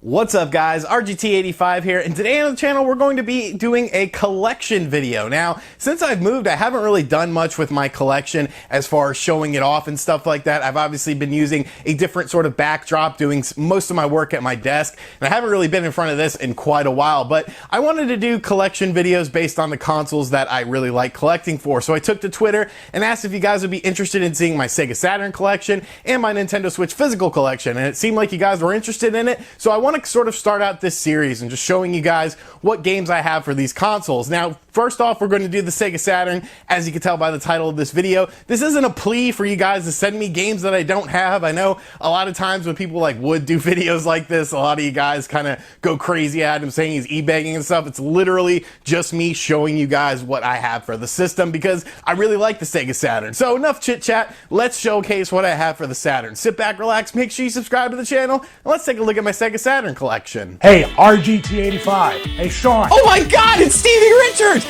What's up guys, RGT85 here, and today on the channel we're going to be doing a collection video. Now, since I've moved, I haven't really done much with my collection as far as showing it off and stuff like that. I've obviously been using a different sort of backdrop, doing most of my work at my desk, and I haven't really been in front of this in quite a while, but I wanted to do collection videos based on the consoles that I really like collecting for. So I took to Twitter and asked if you guys would be interested in seeing my Sega Saturn collection and my Nintendo Switch physical collection, and it seemed like you guys were interested in it, so I want to sort of start out this series and just showing you guys what games I have for these consoles. Now, first off, we're going to do the Sega Saturn. As you can tell by the title of this video, this isn't a plea for you guys to send me games that I don't have. I know a lot of times when people would do videos like this, a lot of you guys kind of go crazy at him saying he's e-begging and stuff. It's literally just me showing you guys what I have for the system because I really like the Sega Saturn. So enough chit chat, let's showcase what I have for the Saturn. Sit back, relax, make sure you subscribe to the channel, and let's take a look at my Sega Saturn collection. Hey, RGT85. Hey, Sean. Oh my God, it's Stevie Richards!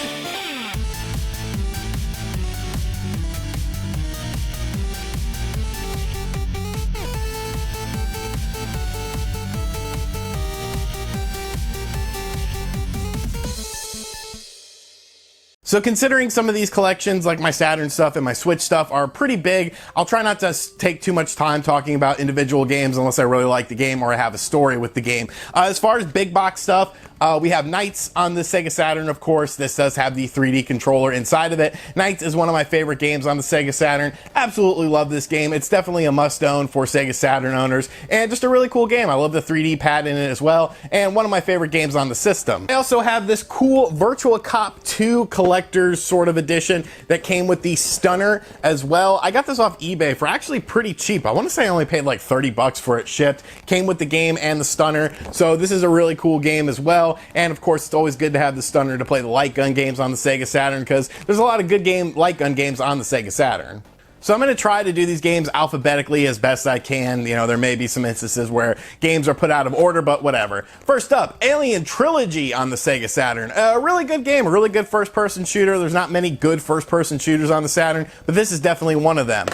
So considering some of these collections, like my Saturn stuff and my Switch stuff, are pretty big, I'll try not to take too much time talking about individual games unless I really like the game or I have a story with the game. As far as big box stuff, we have Knights on the Sega Saturn, of course. This does have the 3D controller inside of it. Knights is one of my favorite games on the Sega Saturn. Absolutely love this game. It's definitely a must-own for Sega Saturn owners, and just a really cool game. I love the 3D pad in it as well, and one of my favorite games on the system. I also have this cool Virtua Cop 2 collector's sort of edition that came with the stunner as well. I got this off eBay for actually pretty cheap. I want to say I only paid like 30 bucks for it shipped. Came with the game and the stunner, so this is a really cool game as well. And of course, it's always good to have the stunner to play the light gun games on the Sega Saturn because there's a lot of good light gun games on the Sega Saturn. So I'm going to try to do these games alphabetically as best I can. You know, there may be some instances where games are put out of order, but whatever. First up, Alien Trilogy on the Sega Saturn. A really good game, a really good first-person shooter. There's not many good first-person shooters on the Saturn, but this is definitely one of them.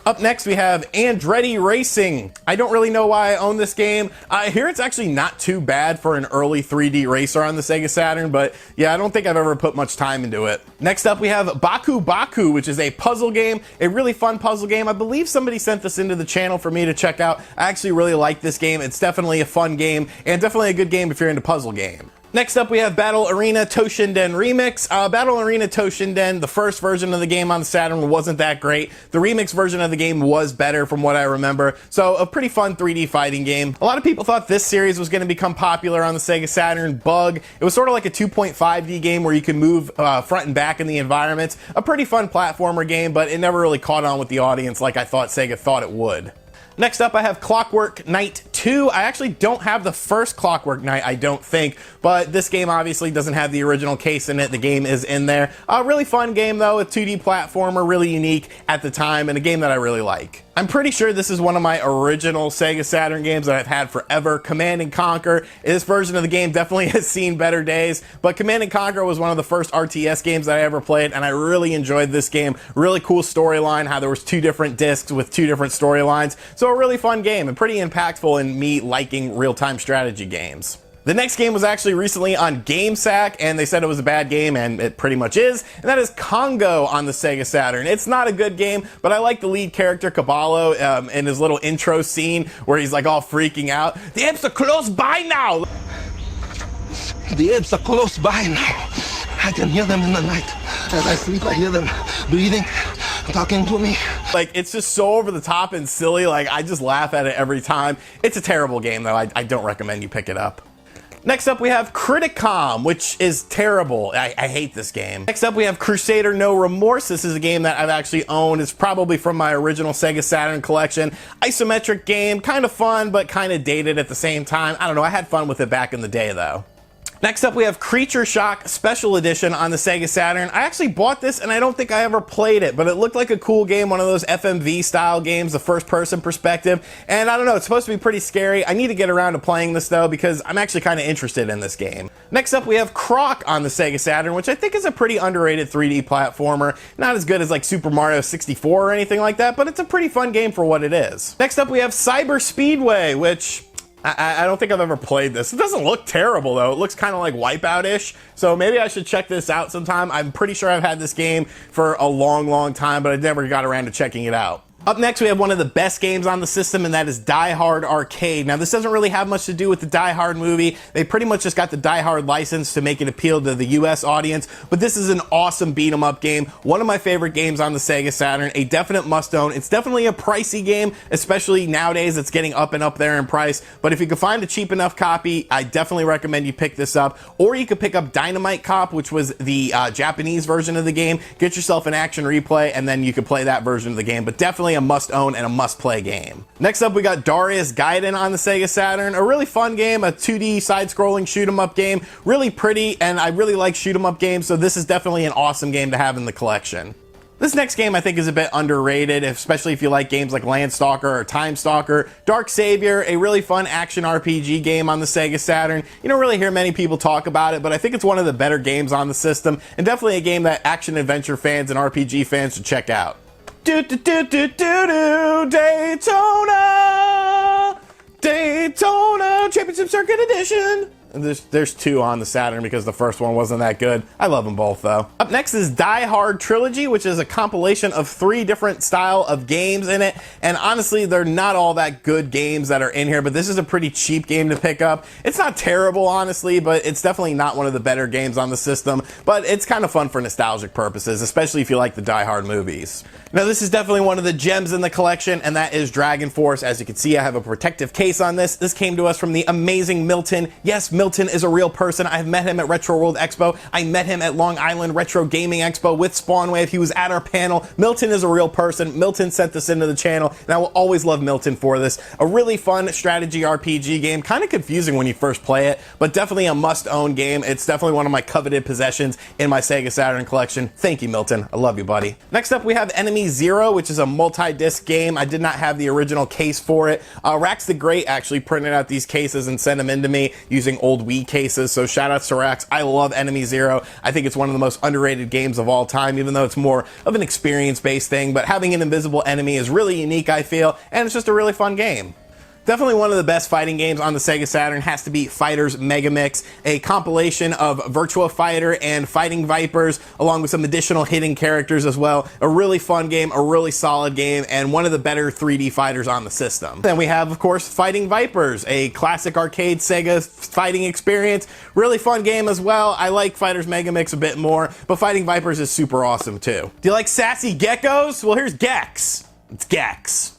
Up next, we have Andretti Racing. I don't really know why I own this game. I hear it's actually not too bad for an early 3D racer on the Sega Saturn, but yeah, I don't think I've ever put much time into it. Next up, we have Baku Baku, which is a puzzle game, a really fun puzzle game. I believe somebody sent this into the channel for me to check out. I actually really like this game. It's definitely a fun game, and definitely a good game if you're into puzzle game. Next up, we have Battle Arena Toshinden Remix. Battle Arena Toshinden, the first version of the game on the Saturn wasn't that great. The remix version of the game was better from what I remember. So a pretty fun 3D fighting game. A lot of people thought this series was going to become popular on the Sega Saturn. Bug. It was sort of like a 2.5D game where you can move front and back in the environments. A pretty fun platformer game, but it never really caught on with the audience like I thought Sega thought it would. Next up, I have Clockwork Knight 2. I actually don't have the first Clockwork Knight, I don't think, but this game obviously doesn't have the original case in it. The game is in there. A really fun game, though, a 2D platformer, really unique at the time, and a game that I really like. I'm pretty sure this is one of my original Sega Saturn games that I've had forever, Command & Conquer. This version of the game definitely has seen better days, but Command & Conquer was one of the first RTS games that I ever played, and I really enjoyed this game. Really cool storyline, how there was two different discs with two different storylines. So a really fun game and pretty impactful in me liking real-time strategy games. The next game was actually recently on GameSack, and they said it was a bad game, and it pretty much is, and that is Congo on the Sega Saturn. It's not a good game, but I like the lead character, Caballo, in his little intro scene where he's like all freaking out. The apes are close by now! The apes are close by now. I can hear them in the night. As I sleep, I hear them breathing, talking to me. Like, it's just so over the top and silly, like, I just laugh at it every time. It's a terrible game, though. I don't recommend you pick it up. Next up, we have Criticom, which is terrible. I hate this game. Next up, we have Crusader No Remorse. This is a game that I've actually owned. It's probably from my original Sega Saturn collection. Isometric game, kind of fun, but kind of dated at the same time. I don't know, I had fun with it back in the day, though. Next up, we have Creature Shock Special Edition on the Sega Saturn. I actually bought this and I don't think I ever played it, but it looked like a cool game, one of those FMV style games, the first person perspective. And I don't know, it's supposed to be pretty scary. I need to get around to playing this though because I'm actually kind of interested in this game. Next up, we have Croc on the Sega Saturn, which I think is a pretty underrated 3D platformer. Not as good as like Super Mario 64 or anything like that, but it's a pretty fun game for what it is. Next up, we have Cyber Speedway, which I don't think I've ever played this. It doesn't look terrible though. It looks kind of like Wipeout-ish. So maybe I should check this out sometime. I'm pretty sure I've had this game for a long time, but I never got around to checking it out. Up next, we have one of the best games on the system, and that is Die Hard Arcade. Now, this doesn't really have much to do with the Die Hard movie. They pretty much just got the Die Hard license to make it appeal to the US audience, but this is an awesome beat-em-up game. One of my favorite games on the Sega Saturn, a definite must-own. It's definitely a pricey game, especially nowadays. It's getting up and up there in price, but if you can find a cheap enough copy, I definitely recommend you pick this up. Or you could pick up Dynamite Cop, which was the Japanese version of the game. Get yourself an action replay, and then you can play that version of the game, but definitely a must-own and a must-play game. Next up, we got Darius Gaiden on the Sega Saturn. A really fun game, a 2D side-scrolling shoot-'em-up game. Really pretty, and I really like shoot-'em-up games, so this is definitely an awesome game to have in the collection. This next game I think is a bit underrated, especially if you like games like Landstalker or Time Stalker. Dark Savior, a really fun action RPG game on the Sega Saturn. You don't really hear many people talk about it, but I think it's one of the better games on the system, and definitely a game that action-adventure fans and RPG fans should check out. Daytona Championship Circuit Edition. There's two on the Saturn because the first one wasn't that good. I love them both though. Up next is Die Hard Trilogy, which is a compilation of 3 different style of games in it. And honestly, they're not all that good games that are in here, but this is a pretty cheap game to pick up. It's not terrible, honestly, but it's definitely not one of the better games on the system. But it's kind of fun for nostalgic purposes, especially if you like the Die Hard movies. Now, this is definitely one of the gems in the collection, and that is Dragon Force. As you can see, I have a protective case on this. This came to us from the amazing Milton. Yes, Milton is a real person. I've met him at Retro World Expo. I met him at Long Island Retro Gaming Expo with Spawnwave. He was at our panel. Milton is a real person. Milton sent this into the channel, and I will always love Milton for this. A really fun strategy RPG game. Kind of confusing when you first play it, but definitely a must-own game. It's definitely one of my coveted possessions in my Sega Saturn collection. Thank you, Milton. I love you, buddy. Next up, we have Enemy Zero, which is a multi-disc game. I did not have the original case for it. Rax the Great actually printed out these cases and sent them in to me using old Wii cases, so shout out to Rax. I love Enemy Zero. I think it's one of the most underrated games of all time, even though it's more of an experience-based thing, but having an invisible enemy is really unique, I feel, and it's just a really fun game. Definitely one of the best fighting games on the Sega Saturn has to be Fighters Mega Mix, a compilation of Virtua Fighter and Fighting Vipers, along with some additional hidden characters as well. A really fun game, a really solid game, and one of the better 3D fighters on the system. Then we have, of course, Fighting Vipers, a classic arcade Sega fighting experience. Really fun game as well. I like Fighters Mega Mix a bit more, but Fighting Vipers is super awesome too. Do you like sassy geckos? Well, here's Gex. It's Gex.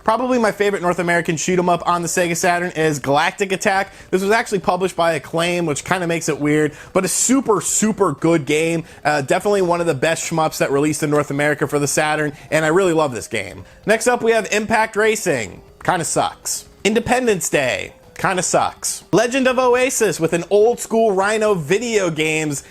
Probably my favorite North American shoot-'em-up on the Sega Saturn is Galactic Attack. This was actually published by Acclaim, which kind of makes it weird, but a super good game. Definitely one of the best shmups that released in North America for the Saturn, and I really love this game. Next up, we have Impact Racing. Kind of sucks. Independence Day. Kind of sucks. Legend of Oasis with an old school Rhino video games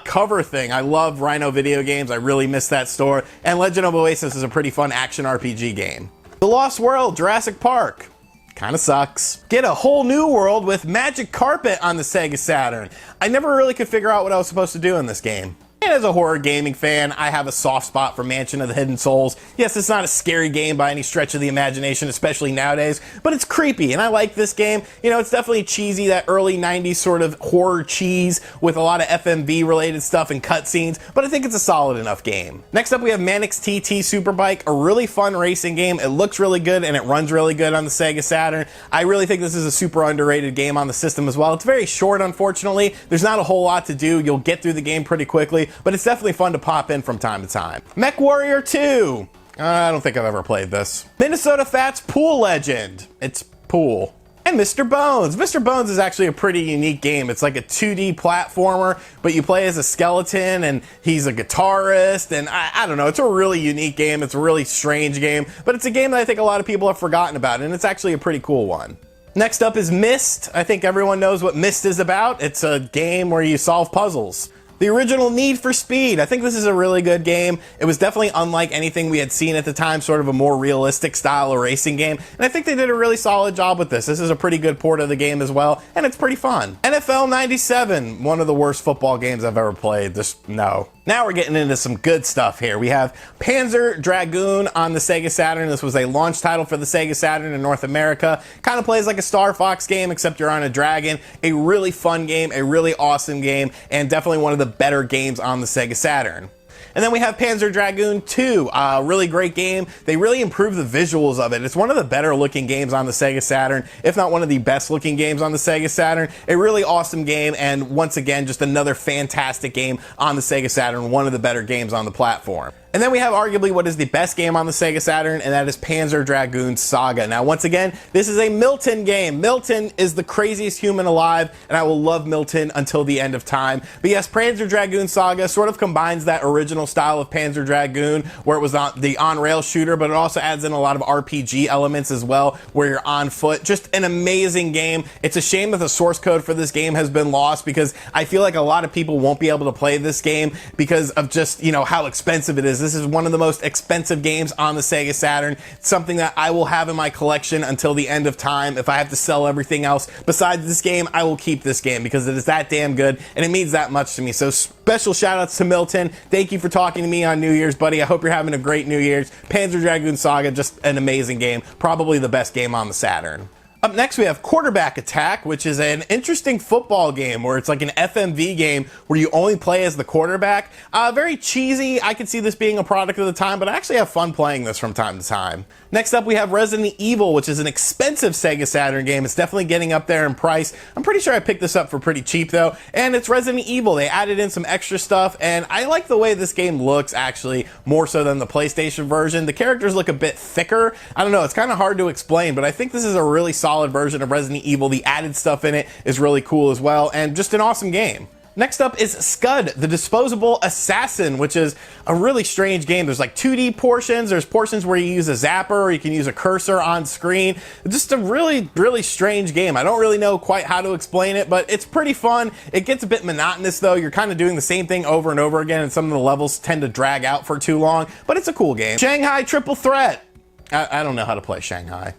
cover thing. I love Rhino video games. I really miss that store. And Legend of Oasis is a pretty fun action RPG game. The Lost World, Jurassic Park. Kinda sucks. Get a whole new world with Magic Carpet on the Sega Saturn. I never really could figure out what I was supposed to do in this game. And as a horror gaming fan, I have a soft spot for Mansion of the Hidden Souls. Yes, it's not a scary game by any stretch of the imagination, especially nowadays, but it's creepy, and I like this game. You know, it's definitely cheesy, that early 90s sort of horror cheese with a lot of FMV-related stuff and cutscenes, but I think it's a solid enough game. Next up, we have Mannix TT Superbike, a really fun racing game. It looks really good, and it runs really good on the Sega Saturn. I really think this is a super underrated game on the system as well. It's very short, unfortunately. There's not a whole lot to do. You'll get through the game pretty quickly, but it's definitely fun to pop in from time to time. Mech Warrior 2. I don't think I've ever played this. Minnesota Fats Pool Legend. It's pool. And Mr. Bones. Mr. Bones is actually a pretty unique game. It's like a 2D platformer, but you play as a skeleton and he's a guitarist, and I don't know, it's a really unique game. It's a really strange game, but it's a game that I think a lot of people have forgotten about, and it's actually a pretty cool one. Next up is Myst. I think everyone knows what Myst is about. It's a game where you solve puzzles. The original Need for Speed. I think this is a really good game. It was definitely unlike anything we had seen at the time, sort of a more realistic style of racing game, and I think they did a really solid job with this. This is a pretty good port of the game as well, and it's pretty fun. NFL 97, one of the worst football games I've ever played. Just no. Now we're getting into some good stuff here. We have Panzer Dragoon on the Sega Saturn. This was a launch title for the Sega Saturn in North America. Kind of plays like a Star Fox game, except you're on a dragon. A really fun game, a really awesome game, and definitely one of the better games on the Sega Saturn. And then we have Panzer Dragoon 2, a really great game. They really improved the visuals of it. It's one of the better looking games on the Sega Saturn, if not one of the best looking games on the Sega Saturn. A really awesome game, and once again, just another fantastic game on the Sega Saturn, one of the better games on the platform. And then we have arguably what is the best game on the Sega Saturn, and that is Panzer Dragoon Saga. Now, once again, this is a Milton game. Milton is the craziest human alive, and I will love Milton until the end of time. But yes, Panzer Dragoon Saga sort of combines that original style of Panzer Dragoon, where it was the on-rail shooter, but it also adds in a lot of RPG elements as well, where you're on foot. Just an amazing game. It's a shame that the source code for this game has been lost, because I feel like a lot of people won't be able to play this game because of just, how expensive it is. This is one of the most expensive games on the Sega Saturn. It's something that I will have in my collection until the end of time. If I have to sell everything else besides this game, I will keep this game because it is that damn good and it means that much to me. So special shout outs to Milton. Thank you for talking to me on New Year's, buddy. I hope you're having a great New Year's. Panzer Dragoon Saga, just an amazing game. Probably the best game on the Saturn. Up next, we have Quarterback Attack, which is an interesting football game where it's like an FMV game where you only play as the quarterback. Very cheesy. I could see this being a product of the time, but I actually have fun playing this from time to time. Next up, we have Resident Evil, which is an expensive Sega Saturn game. It's definitely getting up there in price. I'm pretty sure I picked this up for pretty cheap, though. And it's Resident Evil. They added in some extra stuff, and I like the way this game looks, actually, more so than the PlayStation version. The characters look a bit thicker. I don't know. It's kind of hard to explain, but I think this is a really solid version of Resident Evil. The added stuff in it is really cool as well, and just an awesome game. Next up is Scud, the Disposable Assassin, which is a really strange game. There's like 2D portions, there's portions where you use a zapper or you can use a cursor on screen. Just a really, really strange game. I don't really know quite how to explain it, but it's pretty fun. It gets a bit monotonous though. You're kind of doing the same thing over and over again, and some of the levels tend to drag out for too long, but it's a cool game. Shanghai Triple Threat. I don't know how to play Shanghai.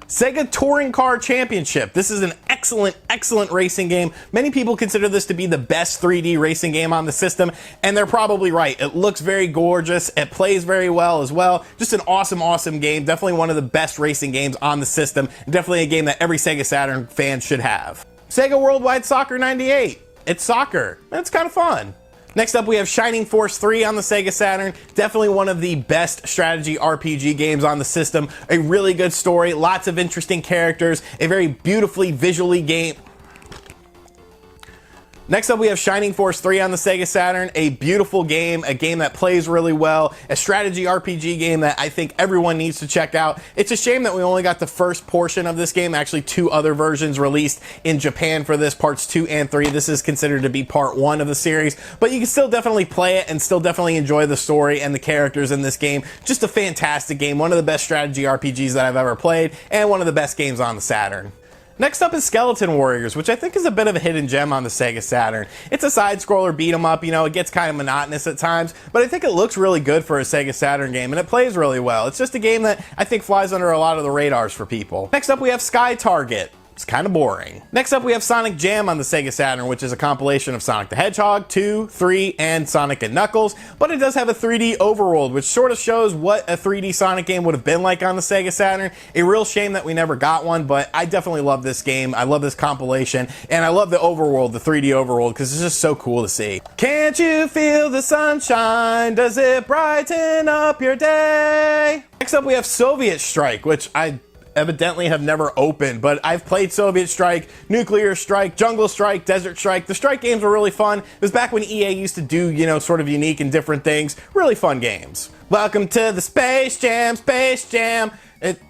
Sega Touring Car Championship. This is an excellent, excellent racing game. Many people consider this to be the best 3D racing game on the system, and they're probably right. It looks very gorgeous. It plays very well as well. Just an awesome, awesome game. Definitely one of the best racing games on the system. Definitely a game that every Sega Saturn fan should have. Sega Worldwide Soccer 98. It's soccer, and it's kind of fun. Next up, we have Shining Force 3 on the Sega Saturn. Definitely one of the best strategy RPG games on the system. A really good story, lots of interesting characters, a very beautifully visually game. Next up, we have Shining Force 3 on the Sega Saturn, a beautiful game, a game that plays really well, a strategy RPG game that I think everyone needs to check out. It's a shame that we only got the first portion of this game, actually 2 other versions released in Japan for this, parts 2 and 3. This is considered to be part 1 of the series, but you can still definitely play it and still definitely enjoy the story and the characters in this game. Just a fantastic game, one of the best strategy RPGs that I've ever played, and one of the best games on the Saturn. Next up is Skeleton Warriors, which I think is a bit of a hidden gem on the Sega Saturn. It's a side-scroller beat-em-up, it gets kind of monotonous at times, but I think it looks really good for a Sega Saturn game, and it plays really well. It's just a game that I think flies under a lot of the radars for people. Next up, we have Sky Target. It's kind of boring. Next up, we have Sonic Jam on the Sega Saturn, which is a compilation of Sonic the Hedgehog, 2, 3, and Sonic and Knuckles, but it does have a 3D overworld, which sort of shows what a 3D Sonic game would have been like on the Sega Saturn. A real shame that we never got one, but I definitely love this game. I love this compilation, and I love the overworld, the 3D overworld, because it's just so cool to see. Can't you feel the sunshine? Does it brighten up your day? Next up, we have Soviet Strike, which I evidently have never opened, but I've played Soviet Strike, Nuclear Strike, Jungle Strike, Desert Strike. The Strike games were really fun. It was back when EA used to do, sort of unique and different things. Really fun games. Welcome to the Space Jam, Space Jam.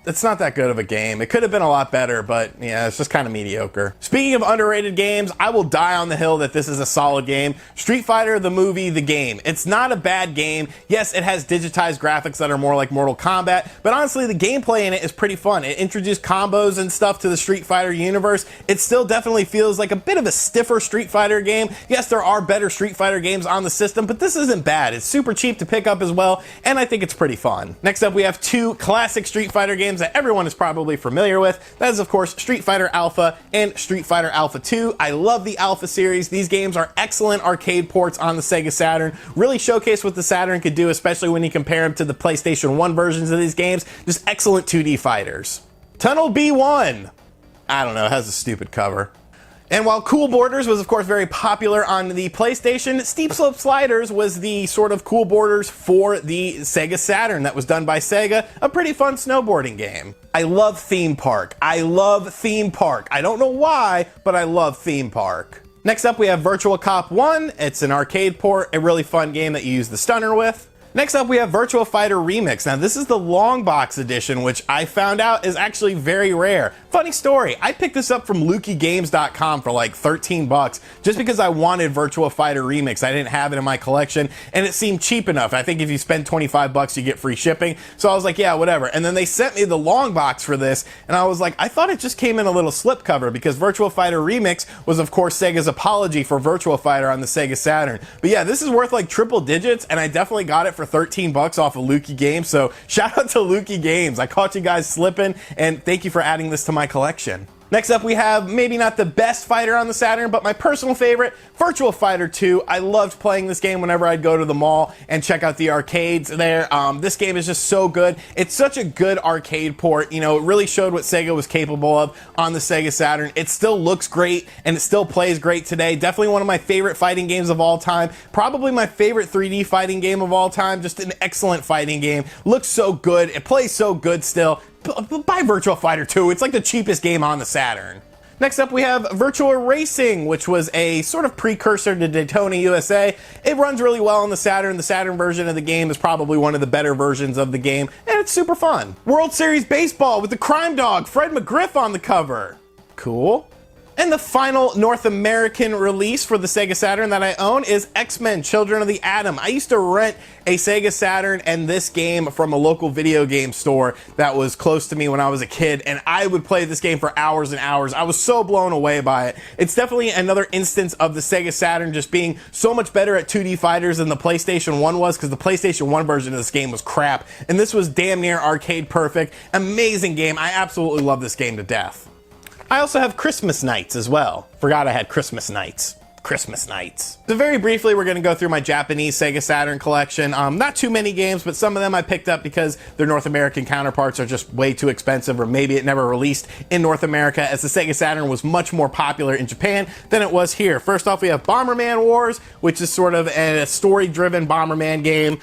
It's not that good of a game. It could have been a lot better, but yeah, it's just kind of mediocre. Speaking of underrated games, I will die on the hill that this is a solid game. Street Fighter, the movie, the game. It's not a bad game. Yes, it has digitized graphics that are more like Mortal Kombat, but honestly, the gameplay in it is pretty fun. It introduced combos and stuff to the Street Fighter universe. It still definitely feels like a bit of a stiffer Street Fighter game. Yes, there are better Street Fighter games on the system, but this isn't bad. It's super cheap to pick up as well, and I think it's pretty fun. Next up, we have 2 classic Street Fighter Fighter games that everyone is probably familiar with. That is, of course, Street Fighter Alpha and Street Fighter Alpha 2. I love the Alpha series. These games are excellent arcade ports on the Sega Saturn. Really showcase what the Saturn could do, especially when you compare them to the PlayStation 1 versions of these games. Just excellent 2D fighters. Tunnel B1. I don't know, it has a stupid cover. And while Cool Borders was, of course, very popular on the PlayStation, Steep Slope Sliders was the sort of Cool Borders for the Sega Saturn that was done by Sega, a pretty fun snowboarding game. I love Theme Park. I love Theme Park. I don't know why, but I love Theme Park. Next up, we have Virtua Cop 1. It's an arcade port, a really fun game that you use the stunner with. Next up, we have Virtua Fighter Remix. Now, this is the long box edition, which I found out is actually very rare. Funny story, I picked this up from LukeyGames.com for like 13 bucks just because I wanted Virtua Fighter Remix. I didn't have it in my collection, and it seemed cheap enough. I think if you spend 25 bucks, you get free shipping. So I was like, yeah, whatever. And then they sent me the long box for this, and I was like, I thought it just came in a little slipcover because Virtua Fighter Remix was, of course, Sega's apology for Virtua Fighter on the Sega Saturn. But yeah, this is worth like triple digits, and I definitely got it for 13 bucks off of Lukey Games, so shout out to Lukey Games. I caught you guys slipping, and thank you for adding this to my collection. Next up, we have maybe not the best fighter on the Saturn, but my personal favorite, Virtua Fighter 2. I loved playing this game whenever I'd go to the mall and check out the arcades there. This game is just so good. It's such a good arcade port. You know, it really showed what Sega was capable of on the Sega Saturn. It still looks great, and it still plays great today. Definitely one of my favorite fighting games of all time. Probably my favorite 3D fighting game of all time. Just an excellent fighting game. Looks so good. It plays so good still. Buy Virtua Fighter 2. It's like the cheapest game on the Saturn. Next up, we have Virtua Racing, which was a sort of precursor to Daytona USA. It runs really well on the Saturn. The Saturn version of the game is probably one of the better versions of the game, and it's super fun. World Series Baseball with the crime dog, Fred McGriff, on the cover. Cool. And the final North American release for the Sega Saturn that I own is X-Men Children of the Atom. I used to rent a Sega Saturn and this game from a local video game store that was close to me when I was a kid, and I would play this game for hours and hours. I was so blown away by it. It's definitely another instance of the Sega Saturn just being so much better at 2D fighters than the PlayStation 1 was, because the PlayStation 1 version of this game was crap, and this was damn near arcade perfect. Amazing game. I absolutely love this game to death. I also have Christmas Nights as well. Forgot I had Christmas Nights. Christmas Nights. So very briefly, we're going to go through my Japanese Sega Saturn collection. Not too many games, but some of them I picked up because their North American counterparts are just way too expensive, or maybe it never released in North America, as the Sega Saturn was much more popular in Japan than it was here. First off, we have Bomberman Wars, which is sort of a story-driven Bomberman game.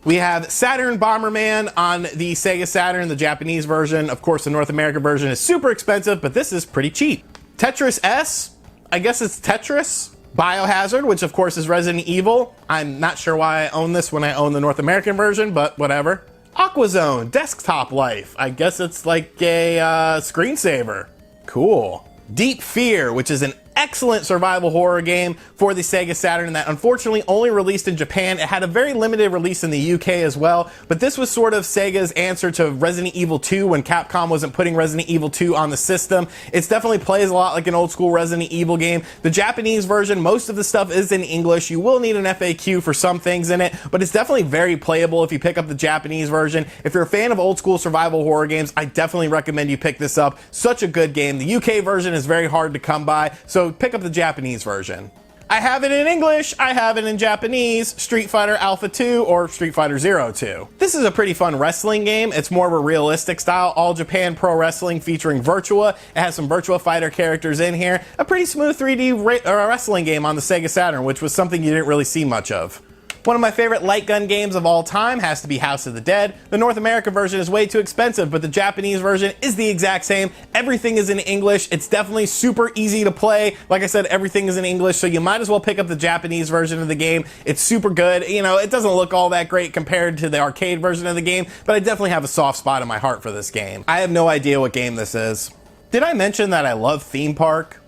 We have Saturn Bomberman on the Sega Saturn, the Japanese version. Of course, the North American version is super expensive, but this is pretty cheap. Tetris S, I guess it's Tetris. Biohazard, which of course is Resident Evil. I'm not sure why I own this when I own the North American version, but whatever. Aquazone, Desktop Life. I guess it's like a screensaver. Cool. Deep Fear, which is an excellent survival horror game for the Sega Saturn that unfortunately only released in Japan. It had a very limited release in the UK as well, but this was sort of Sega's answer to Resident Evil 2 when Capcom wasn't putting Resident Evil 2 on the system. It definitely plays a lot like an old school Resident Evil game. The Japanese version, most of the stuff is in English. You will need an FAQ for some things in it, but it's definitely very playable if you pick up the Japanese version. If you're a fan of old school survival horror games, I definitely recommend you pick this up. Such a good game. The UK version is very hard to come by, so pick up the Japanese version. I have it in English, I have it in Japanese, Street Fighter Alpha 2 or Street Fighter 02. This is a pretty fun wrestling game. It's more of a realistic style, All Japan Pro Wrestling featuring Virtua. It has some Virtua Fighter characters in here. A pretty smooth 3D wrestling game on the Sega Saturn, which was something you didn't really see much of. One of my favorite light gun games of all time has to be House of the Dead. The North American version is way too expensive, but the Japanese version is the exact same. Everything is in English. It's definitely super easy to play. Like I said, everything is in English, so you might as well pick up the Japanese version of the game. It's super good. You know, it doesn't look all that great compared to the arcade version of the game, but I definitely have a soft spot in my heart for this game. I have no idea what game this is. Did I mention that I love Theme Park?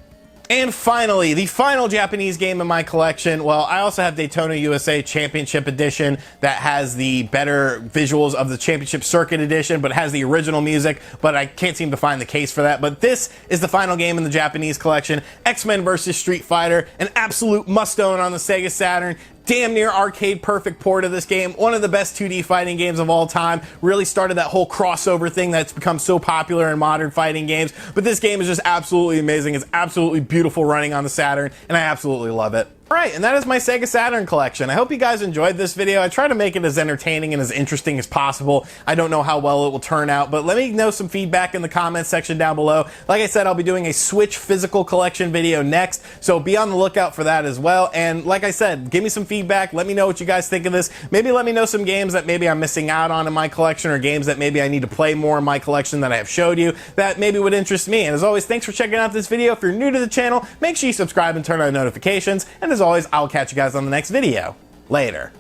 And finally, the final Japanese game in my collection. Well, I also have Daytona USA Championship Edition that has the better visuals of the Championship Circuit Edition, but it has the original music, but I can't seem to find the case for that. But this is the final game in the Japanese collection, X-Men vs. Street Fighter, an absolute must-own on the Sega Saturn. damn near arcade perfect port of this game. One of the best 2D fighting games of all time. Really started that whole crossover thing that's become so popular in modern fighting games. But this game is just absolutely amazing. It's absolutely beautiful running on the Saturn, and I absolutely love it. Alright, and that is my Sega Saturn collection. I hope you guys enjoyed this video. I try to make it as entertaining and as interesting as possible. I don't know how well it will turn out, but let me know some feedback in the comments section down below. Like I said, I'll be doing a Switch physical collection video next, so be on the lookout for that as well. And like I said, give me some feedback. Let me know what you guys think of this. Maybe let me know some games that maybe I'm missing out on in my collection, or games that maybe I need to play more in my collection that I have showed you that maybe would interest me. And as always, thanks for checking out this video. If you're new to the channel, make sure you subscribe and turn on notifications. And as always, I'll catch you guys on the next video. Later.